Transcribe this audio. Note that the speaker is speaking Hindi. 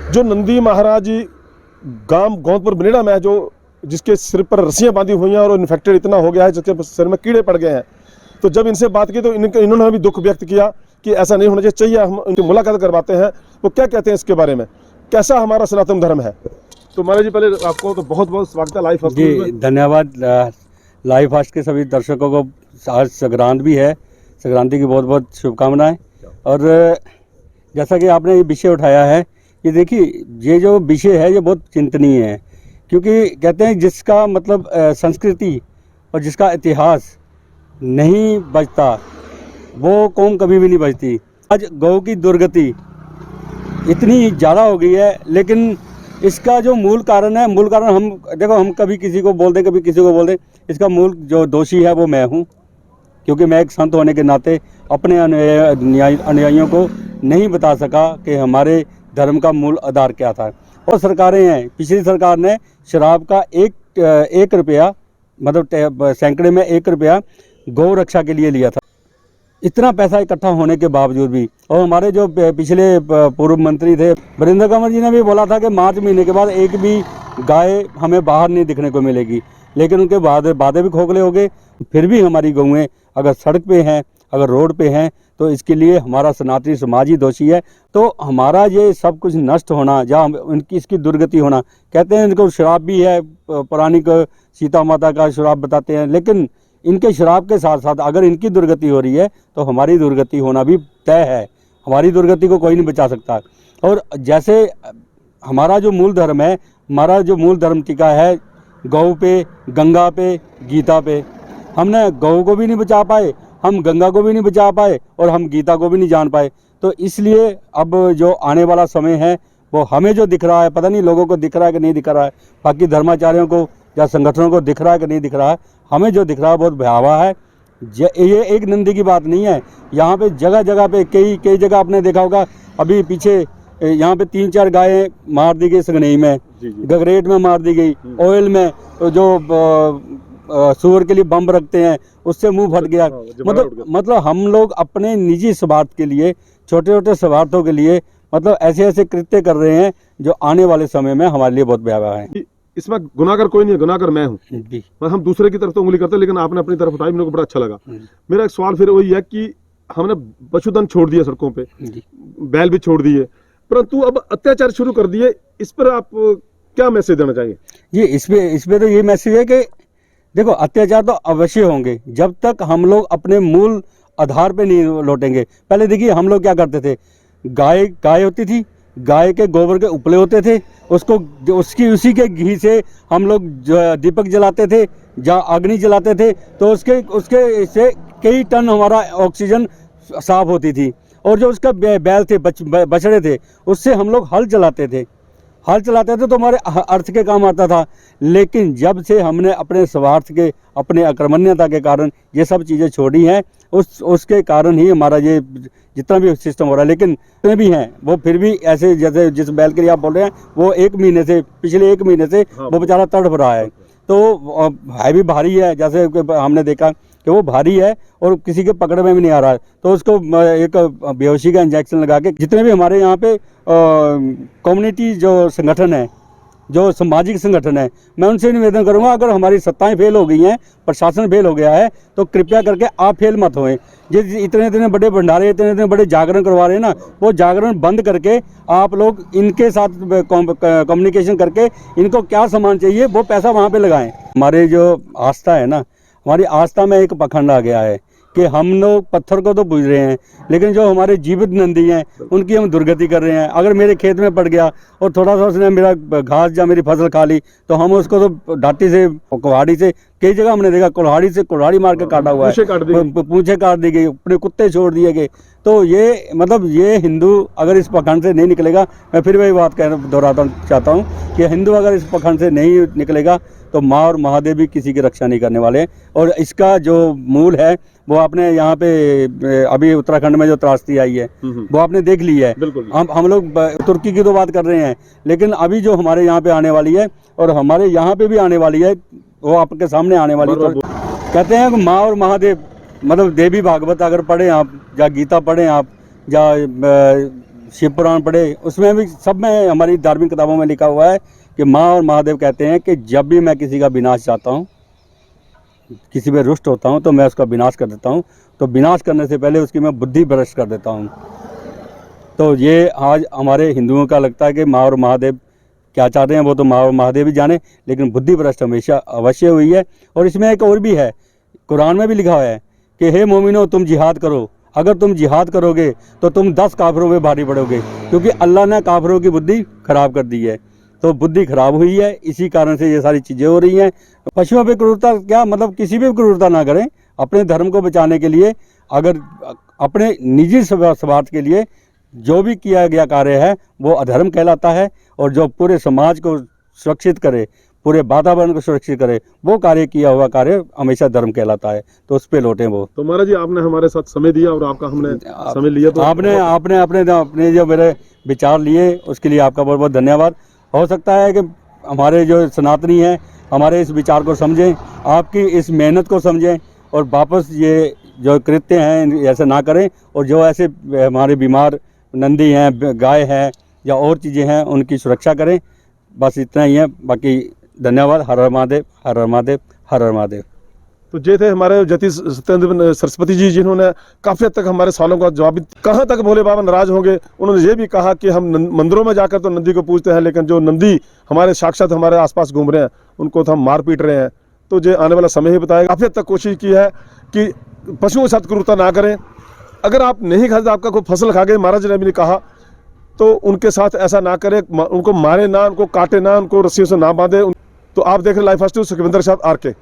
जो नंदी महाराज गांव गौतपुर बनेड़ा में जो जिसके सिर पर रस्सियां बांधी हुई हैं और इन्फेक्टेड इतना हो गया है जिसके सिर में कीड़े पड़ गए हैं, तो जब इनसे बात की तो इन्होंने भी दुख व्यक्त किया कि ऐसा नहीं होना चाहिए। हम उनकी मुलाकात करवाते हैं, वो क्या कहते हैं इसके बारे में, कैसा हमारा सनातन धर्म है। तो महाराज जी, पहले आपको तो बहुत बहुत स्वागत है लाइव फास्ट में। धन्यवाद। लाइव फास्ट के सभी दर्शकों को आज संक्रांत भी है, संक्रांति की बहुत बहुत शुभकामनाएं। और जैसा कि आपने ये विषय उठाया है, ये देखिए ये जो विषय है ये बहुत चिंतनीय है, क्योंकि कहते हैं जिसका मतलब संस्कृति और जिसका इतिहास नहीं बचता वो कौम कभी भी नहीं बचती। आज गौ की दुर्गति इतनी ज़्यादा हो गई है, लेकिन इसका जो मूल कारण है, मूल कारण हम कभी किसी को बोल दें, कभी किसी को बोल दें, इसका मूल जो दोषी है वो मैं हूँ, क्योंकि मैं एक संत होने के नाते अपने अनुयायियों को नहीं बता सका कि हमारे धर्म का मूल आधार क्या था। और सरकारें हैं, पिछली सरकार ने शराब का एक रुपया मतलब सैकड़े में 1 रुपया गौ रक्षा के लिए लिया था। इतना पैसा इकट्ठा होने के बावजूद भी, और हमारे जो पिछले पूर्व मंत्री थे वीरेंद्र कंवर जी ने भी बोला था कि मार्च महीने के बाद एक भी गाय हमें बाहर नहीं दिखने को मिलेगी, लेकिन उनके वादे भी खोखले हो गए। फिर भी हमारी गौएं अगर सड़क पे हैं, अगर रोड पे हैं, तो इसके लिए हमारा सनातनी समाज ही दोषी है। तो हमारा ये सब कुछ नष्ट होना, जहाँ इसकी दुर्गति होना, कहते हैं इनको शराब भी है, पौराणिक सीता माता का शराब बताते हैं, लेकिन इनके शराब के साथ साथ अगर इनकी दुर्गति हो रही है तो हमारी दुर्गति होना भी तय है। हमारी दुर्गति को कोई नहीं बचा सकता। और जैसे हमारा जो मूल धर्म है, हमारा जो मूल धर्म टिका है गौ पे, गंगा पे, गीता पे। हमने गौ को भी नहीं बचा पाए, हम गंगा को भी नहीं बचा पाए, और हम गीता को भी नहीं जान पाए। तो इसलिए अब जो आने वाला समय है वो हमें जो दिख रहा है, पता नहीं लोगों को दिख रहा है कि नहीं दिख रहा है, बाकी धर्माचार्यों को या संगठनों को दिख रहा है कि नहीं दिख रहा है, हमें जो दिख रहा है बहुत भयावह है। ये एक नंदी की बात नहीं है, यहाँ पे जगह जगह पे कई जगह आपने देखा होगा, अभी पीछे यहाँ पे 3-4 गायें मार दी गई सगनई में, गगरेट में मार दी गई, ऑयल में जो सुअर के लिए बम रखते हैं उससे मुंह फट गया। मतलब हम लोग अपने निजी स्वार्थ के लिए, छोटे छोटे स्वार्थों के लिए मतलब ऐसे कृत्य कर रहे हैं जो आने वाले समय में हमारे लिए बहुत भयावह है। इसमें गुनाहगार कोई नहीं है, गुनाहगार मैं हूँ। हम दूसरे की तरफ तो उंगली करते हैं, लेकिन आपने अपनी तरफ उठाई, मेरे को बड़ा अच्छा लगा। मेरा एक सवाल फिर वही है कि हमने पशुधन छोड़ दिया सड़कों पे, बैल भी छोड़ दिए, परंतु अब अत्याचार शुरू कर दिए। इस पर आप क्या मैसेज देना चाहिए? ये इसमें तो ये मैसेज है कि देखो, अत्याचार तो अवश्य होंगे जब तक हम लोग अपने मूल आधार पे नहीं लौटेंगे। पहले देखिए हम लोग क्या करते थे, गाय होती थी, गाय के गोबर के उपले होते थे, उसी के घी से हम लोग दीपक जलाते थे, अग्नि जलाते थे, तो उसके से कई टन हमारा ऑक्सीजन साफ होती थी। और जो उसका बैल थे, बछड़े थे, उससे हम लोग हल चलाते थे तो हमारे अर्थ के काम आता था। लेकिन जब से हमने अपने स्वार्थ के, अपने अकर्मण्यता के कारण ये सब चीज़ें छोड़ी हैं, उसके कारण ही हमारा ये जितना भी सिस्टम हो रहा है। लेकिन जितने भी हैं वो फिर भी ऐसे, जैसे जिस बैल के लिए आप बोल रहे हैं, वो पिछले 1 महीने से वो बेचारा तड़प रहा है। तो है भी भारी है, जैसे हमने देखा कि वो भारी है और किसी के पकड़ में भी नहीं आ रहा है। तो उसको एक बेहोशी का इंजेक्शन लगा के, जितने भी हमारे यहाँ पे कम्युनिटी जो संगठन है, जो सामाजिक संगठन है, मैं उनसे निवेदन करूंगा, अगर हमारी सत्ताएं फेल हो गई हैं, प्रशासन फेल हो गया है, तो कृपया करके आप फेल मत होएं। इतने बड़े भंडारे, इतने बड़े जागरण करवा रहे हैं ना, वो जागरण बंद करके आप लोग इनके साथ कम्युनिकेशन करके इनको क्या सामान चाहिए वो पैसा वहाँ पे लगाएं। हमारे जो आस्था है ना, हमारी आस्था में एक पखंड आ गया है कि हम लोग पत्थर को तो पूज रहे हैं, लेकिन जो हमारे जीवित नंदी हैं उनकी हम दुर्गति कर रहे हैं। अगर मेरे खेत में पड़ गया और थोड़ा सा उसने मेरा घास या मेरी फसल खा ली, तो हम उसको तो डाटी से, कुल्हाड़ी से, कई जगह हमने देखा कुल्हाड़ी मार के काटा हुआ है, पूंछे काट दी गई, अपने कुत्ते छोड़ दिए गए। तो ये मतलब ये हिंदू अगर इस पखंड से नहीं निकलेगा, मैं फिर वही बात दोहराता चाहता हूँ कि हिंदू अगर इस पखंड से नहीं निकलेगा तो माँ और महादेव भी किसी की रक्षा नहीं करने वाले हैं। और इसका जो मूल है वो आपने यहाँ पे अभी उत्तराखंड में जो त्रासदी आई है वो आपने देख ली है। हम लोग तुर्की की तो बात कर रहे हैं, लेकिन अभी जो हमारे यहाँ पे आने वाली है और हमारे यहाँ पे भी आने वाली है, वो आपके सामने आने वाली है। तो कहते हैं कि माँ और महादेव मतलब देवी भागवत अगर पढ़ें आप, या गीता पढ़ें आप, या शिव पुराण पढ़े, उसमें भी सब में हमारी धार्मिक किताबों में लिखा हुआ है कि माँ और महादेव कहते हैं कि जब भी मैं किसी का विनाश चाहता हूँ, किसी पे रुष्ट होता हूँ, तो मैं उसका विनाश कर देता हूँ। तो विनाश करने से पहले उसकी मैं बुद्धि भ्रष्ट कर देता हूँ। तो ये आज हमारे हिंदुओं का लगता है कि माँ और महादेव क्या चाहते हैं वो तो माँ और महादेव ही जाने, लेकिन बुद्धि भ्रष्ट हमेशा अवश्य हुई है। और इसमें एक और भी है, कुरान में भी लिखा हुआ है कि हे मोमिनो तुम जिहाद करो, अगर तुम जिहाद करोगे तो तुम 10 काफिरों में भारी पड़ोगे, क्योंकि अल्लाह ने काफिरों की बुद्धि खराब कर दी है। तो बुद्धि खराब हुई है, इसी कारण से ये सारी चीज़ें हो रही हैं। पशुओं पे क्रूरता क्या मतलब, किसी भी क्रूरता ना करें। अपने धर्म को बचाने के लिए, अगर अपने निजी स्वार्थ के लिए जो भी किया गया कार्य है वो अधर्म कहलाता है, और जो पूरे समाज को सुरक्षित करे, पूरे वातावरण को सुरक्षित करे, वो कार्य किया हुआ कार्य हमेशा धर्म कहलाता है। तो उस पे लौटें वो। तो महाराज जी आपने हमारे साथ समय दिया और आपका हमने समय लिया, तो आपने अपने जो मेरे विचार लिए उसके लिए आपका बहुत बहुत धन्यवाद। हो सकता है कि हमारे जो सनातनी हैं हमारे इस विचार को समझें, आपकी इस मेहनत को समझें, और वापस ये जो कृत्य हैं ऐसे ना करें, और जो ऐसे हमारे बीमार नंदी हैं, गाय हैं या और चीज़ें हैं, उनकी सुरक्षा करें। बस इतना ही है, बाकी धन्यवाद। हर हर महादेव, हर हर महादेव, हर हर महादेव। तो ये थे हमारे जति सत्येंद्र सरस्वती जी, जिन्होंने काफ़ी हद तक हमारे सवालों का जवाब। कहाँ तक भोले बाबा नाराज होंगे। उन्होंने ये भी कहा कि हम मंदिरों में जाकर तो नंदी को पूजते हैं, लेकिन जो नंदी हमारे साक्षात हमारे आसपास घूम रहे हैं उनको तो हम मार पीट रहे हैं। तो ये आने वाला समय ही बताएगा। काफ़ी हद तक कोशिश की है कि पशुओं के साथ क्रूरता ना करें। अगर आप नहीं खाते, आपका कोई फसल खा गए, महाराज ने भी कहा, तो उनके साथ ऐसा ना करें, उनको मारे ना, उनको काटे ना, उनको रस्सियों से ना बांधे। तो आप देख रहे लाइव फर्स्ट, सुखविंदर के साथ RK।